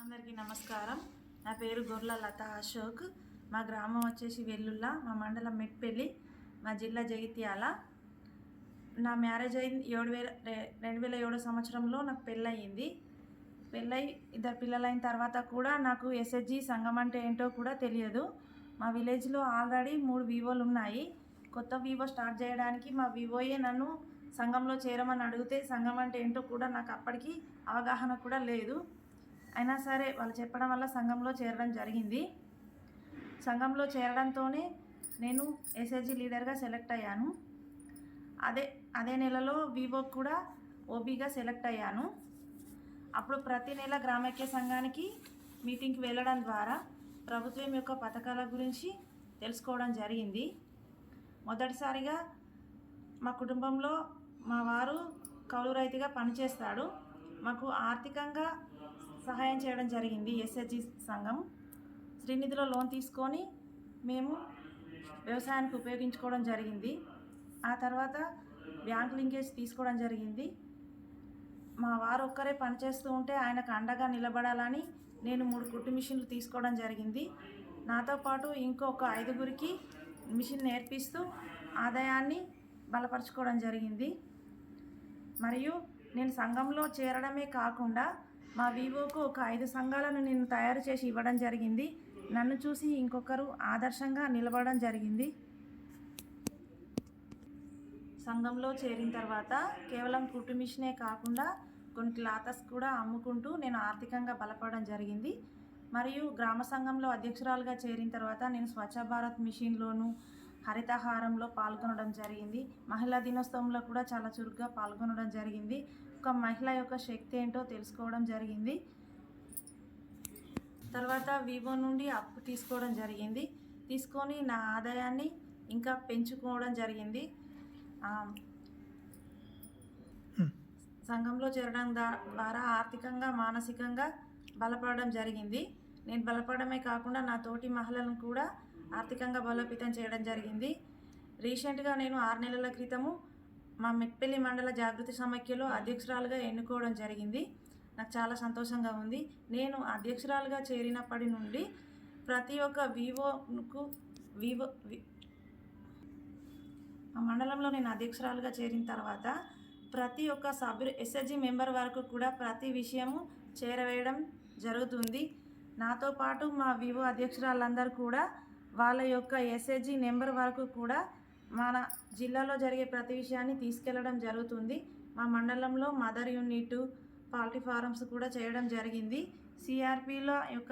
అందరికీ నమస్కారం. నా పేరు గొర్ల లత అశోక్. మా గ్రామం వచ్చేసి వెల్లుల్లా, మా మండలం మెట్పల్లి, మా జిల్లా జగిత్యాల. నా మ్యారేజ్ అయింది 2007 సంవత్సరంలో నాకు పెళ్ళయింది. పెళ్ళై 2 పిల్లలైన తర్వాత కూడా నాకు ఎస్హెచ్జి సంఘం అంటే ఏంటో కూడా తెలియదు. మా విలేజ్లో ఆల్రెడీ 3 వివోలు ఉన్నాయి. కొత్త వివో స్టార్ట్ చేయడానికి మా వివోయే నన్ను సంఘంలో చేరమని అడిగితే సంఘం అంటే ఏంటో కూడా నాకు అప్పటికి అవగాహన కూడా లేదు. అయినా సరే వాళ్ళు చెప్పడం వల్ల సంఘంలో చేరడం జరిగింది. సంఘంలో చేరడంతోనే నేను ఎస్హెచ్జి లీడర్గా సెలెక్ట్ అయ్యాను. అదే నెలలో వివో కూడా ఓబీగా సెలెక్ట్ అయ్యాను. అప్పుడు ప్రతి నెల గ్రామైక్య సంఘానికి మీటింగ్కి వెళ్ళడం ద్వారా ప్రభుత్వం యొక్క పథకాల గురించి తెలుసుకోవడం జరిగింది. మొదటిసారిగా మా కుటుంబంలో మా వారు కౌలు రైతుగా పనిచేస్తాడు. మాకు ఆర్థికంగా సహాయం చేయడం జరిగింది. ఎస్హెచ్జి సంఘం శ్రీనిధిలో లోన్ తీసుకొని మేము వ్యవసాయానికి ఉపయోగించుకోవడం జరిగింది. ఆ తర్వాత బ్యాంక్ లింకేజ్ తీసుకోవడం జరిగింది. మా వారు ఒక్కరే పనిచేస్తూ ఉంటే ఆయనకు అండగా నిలబడాలని నేను 3 కుట్టు మిషన్లు తీసుకోవడం జరిగింది. నాతో పాటు ఇంకొక 5గురికి మిషన్ నేర్పిస్తూ ఆదాయాన్ని బలపరచుకోవడం జరిగింది. మరియు నేను సంఘంలో చేరడమే కాకుండా మా వివోకు ఒక 5 సంఘాలను నేను తయారు చేసి ఇవ్వడం జరిగింది. నన్ను చూసి ఇంకొకరు ఆదర్శంగా నిలబడడం జరిగింది. సంఘంలో చేరిన తర్వాత కేవలం కుట్టు మిషనే కాకుండా కొన్ని క్లాతస్ కూడా అమ్ముకుంటూ నేను ఆర్థికంగా బలపడడం జరిగింది. మరియు గ్రామ సంఘంలో అధ్యక్షురాలుగా చేరిన తర్వాత నేను స్వచ్ఛ భారత్ మిషన్లోను హరితహారంలో పాల్గొనడం జరిగింది. మహిళా దినోత్సవంలో కూడా చాలా చురుగ్గా పాల్గొనడం జరిగింది. ఒక మహిళ యొక్క శక్తి ఏంటో తెలుసుకోవడం జరిగింది. తర్వాత వివో నుండి అప్పు తీసుకోవడం జరిగింది. తీసుకొని నా ఆదాయాన్ని ఇంకా పెంచుకోవడం జరిగింది. సంఘంలో చేరడం ద్వారా ఆర్థికంగా మానసికంగా బలపడడం జరిగింది. నేను బలపడమే కాకుండా నా తోటి మహిళలను కూడా ఆర్థికంగా బలోపేతం చేయడం జరిగింది. రీసెంట్గా నేను 6 నెలల క్రితము మా మెట్పల్లి మండల జాగృతి సమైక్యలో అధ్యక్షురాలుగా ఎన్నుకోవడం జరిగింది. నాకు చాలా సంతోషంగా ఉంది. నేను అధ్యక్షురాలుగా చేరినప్పటి నుండి ప్రతి ఒక్క మా మండలంలో నేను అధ్యక్షురాలుగా చేరిన తర్వాత ప్రతి ఒక్క సభ్యులు ఎస్హెచ్జి మెంబర్ వరకు కూడా ప్రతి విషయము చేరవేయడం జరుగుతుంది. నాతో పాటు మా వివో అధ్యక్షురాలందరూ కూడా వాళ్ళ యొక్క ఎస్హెచ్జి నెంబర్ వరకు కూడా మన జిల్లాలో జరిగే ప్రతి విషయాన్ని తీసుకెళ్లడం జరుగుతుంది. మా మండలంలో మదర్ యూనిట్, పౌల్ట్రీ ఫారమ్స్ కూడా చేయడం జరిగింది. సిఆర్పిల యొక్క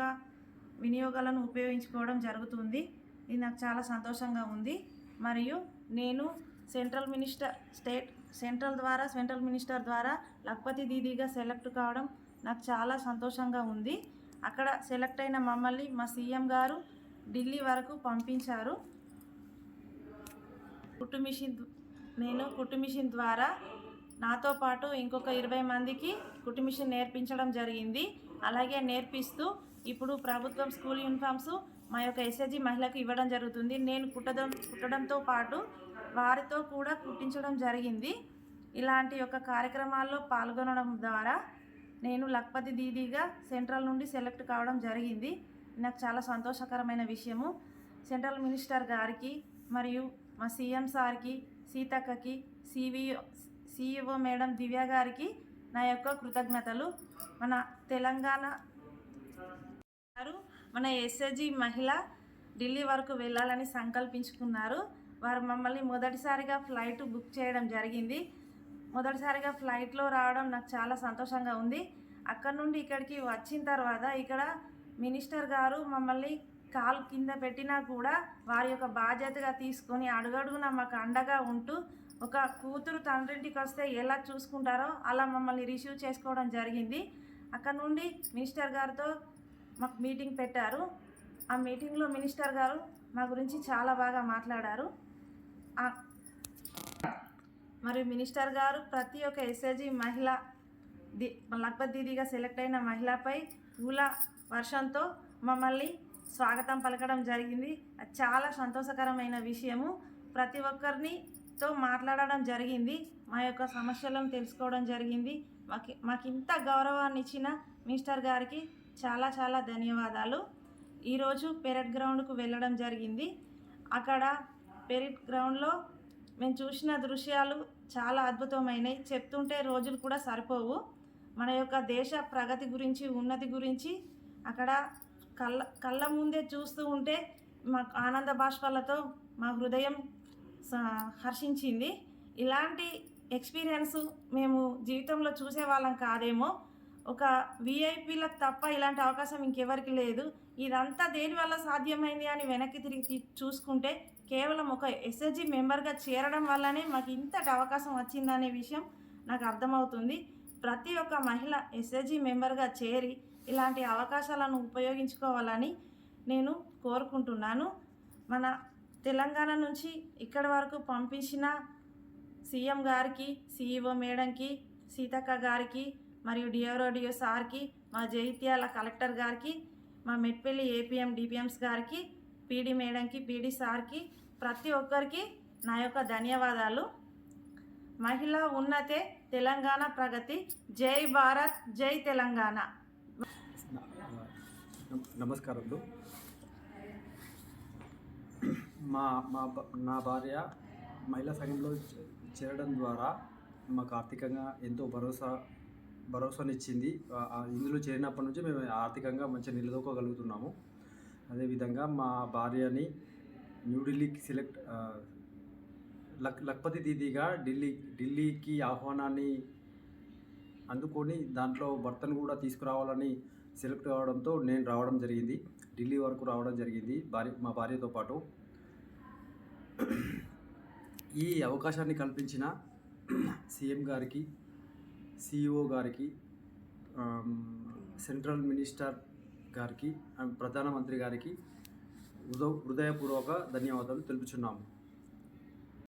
వినియోగాలను ఉపయోగించుకోవడం జరుగుతుంది. ఇది నాకు చాలా సంతోషంగా ఉంది. మరియు నేను సెంట్రల్ మినిస్టర్ ద్వారా లక్పతి దీదీగా సెలెక్ట్ కావడం నాకు చాలా సంతోషంగా ఉంది. అక్కడ సెలెక్ట్ అయిన మమ్మల్ని మా సీఎం గారు ఢిల్లీ వరకు పంపించారు. కుట్టు మిషన్ ద్వారా నాతో పాటు ఇంకొక 20 మందికి కుట్టు మిషన్ నేర్పించడం జరిగింది. అలాగే నేర్పిస్తూ ఇప్పుడు ప్రభుత్వం స్కూల్ యూనిఫామ్స్ మా యొక్క ఎస్హెచ్జి మహిళకు ఇవ్వడం జరుగుతుంది. నేను కుట్టడంతో పాటు వారితో కూడా కుట్టించడం జరిగింది. ఇలాంటి యొక్క కార్యక్రమాల్లో పాల్గొనడం ద్వారా నేను లక్పతి దీదీగా సెంట్రల్ నుండి సెలెక్ట్ కావడం జరిగింది. నాకు చాలా సంతోషకరమైన విషయము. సెంట్రల్ మినిస్టర్ గారికి మరియు మా సీఎం సార్కి, సీతక్కకి, సిఇఓ మేడం దివ్య గారికి నా యొక్క కృతజ్ఞతలు. మన ఎస్హెచ్జి మహిళ ఢిల్లీ వరకు వెళ్ళాలని సంకల్పించుకున్నారు. వారు మమ్మల్ని మొదటిసారిగా ఫ్లైట్ బుక్ చేయడం జరిగింది. మొదటిసారిగా ఫ్లైట్లో రావడం నాకు చాలా సంతోషంగా ఉంది. అక్కడ నుండి ఇక్కడికి వచ్చిన తర్వాత ఇక్కడ మినిస్టర్ గారు మమ్మల్ని కాలు కింద పెట్టినా కూడా వారి యొక్క బాధ్యతగా తీసుకొని అడుగడుగున మాకు అండగా ఉంటూ ఒక కూతురు తండ్రింటికి వస్తే ఎలా చూసుకుంటారో అలా మమ్మల్ని రిసీవ్ చేసుకోవడం జరిగింది. అక్కడ నుండి మినిస్టర్ గారితో మాకు మీటింగ్ పెట్టారు. ఆ మీటింగ్లో మినిస్టర్ గారు మా గురించి చాలా బాగా మాట్లాడారు. మరియు మినిస్టర్ గారు ప్రతి ఒక్క ఎస్హెచ్జి మహిళ లక్పతి దీదీగా సెలెక్ట్ అయిన మహిళపై పూల వర్షంతో మమ్మల్ని స్వాగతం పలకడం జరిగింది. చాలా సంతోషకరమైన విషయము. ప్రతి ఒక్కరితో మాట్లాడడం జరిగింది. మా యొక్క సమస్యలను తెలుసుకోవడం జరిగింది. మాకు ఇంత గౌరవాన్ని ఇచ్చిన మినిస్టర్ గారికి చాలా చాలా ధన్యవాదాలు. ఈరోజు పెరట్ గ్రౌండ్కు వెళ్ళడం జరిగింది. అక్కడ పెరట్ గ్రౌండ్లో మేము చూసిన దృశ్యాలు చాలా అద్భుతమైనవి. చెప్తుంటే రోజులు కూడా సరిపోవు. మన యొక్క దేశ ప్రగతి గురించి, ఉన్నతి గురించి అక్కడ కళ్ళ ముందే చూస్తూ ఉంటే మాకు ఆనంద బాష్పాలతో మా హృదయం హర్షించింది. ఇలాంటి ఎక్స్పీరియన్స్ మేము జీవితంలో చూసే వాళ్ళం కాదేమో. ఒక విఐపీలకు తప్ప ఇలాంటి అవకాశం ఇంకెవరికి లేదు. ఇదంతా దేనివల్ల సాధ్యమైంది అని వెనక్కి తిరిగి చూసుకుంటే కేవలం ఒక ఎస్ఎస్జి మెంబర్గా చేరడం వల్లనే మాకు ఇంతటి అవకాశం వచ్చిందనే విషయం నాకు అర్థమవుతుంది. ప్రతి ఒక్క మహిళ ఎస్ఎస్జి మెంబర్గా చేరి ఇలాంటి అవకాశాలను ఉపయోగించుకోవాలని నేను కోరుకుంటున్నాను. మన తెలంగాణ నుంచి ఇక్కడి వరకు పంపించిన సీఎం గారికి, సిఇఓ మేడంకి, సీతక్క గారికి, మరియు డిఆర్ఓడిఓ సార్కి, మా జగిత్యాల కలెక్టర్ గారికి, మా మెట్పల్లి ఏపీఎం డిపిఎంస్ గారికి, పీడీ మేడంకి, పీడీ సార్కి, ప్రతి ఒక్కరికి నా యొక్క ధన్యవాదాలు. మహిళా ఉన్నతే తెలంగాణ ప్రగతి. జై భారత్, జై తెలంగాణ. నమస్కారములు. నా భార్య మహిళా సంఘంలో చేరడం ద్వారా మాకు ఆర్థికంగా ఎంతో భరోసానిచ్చింది. ఇందులో చేరినప్పటి నుంచి మేము ఆర్థికంగా మంచిగా నిలదొక్కగలుగుతున్నాము. అదేవిధంగా మా భార్యని న్యూఢిల్లీకి లఖ్పతి దీదీగా ఢిల్లీకి ఆహ్వానాన్ని అందుకొని దాంట్లో భర్తను కూడా తీసుకురావాలని సెలెక్ట్ కావడంతో నేను రావడం జరిగింది. ఢిల్లీ వరకు రావడం జరిగింది మా భార్యతో పాటు. ఈ అవకాశాన్ని కల్పించిన సీఎం గారికి, సిఇఓ గారికి, సెంట్రల్ మినిస్టర్ గారికి, ప్రధానమంత్రి గారికి హృదయపూర్వక ధన్యవాదాలు తెలుపుచున్నాము.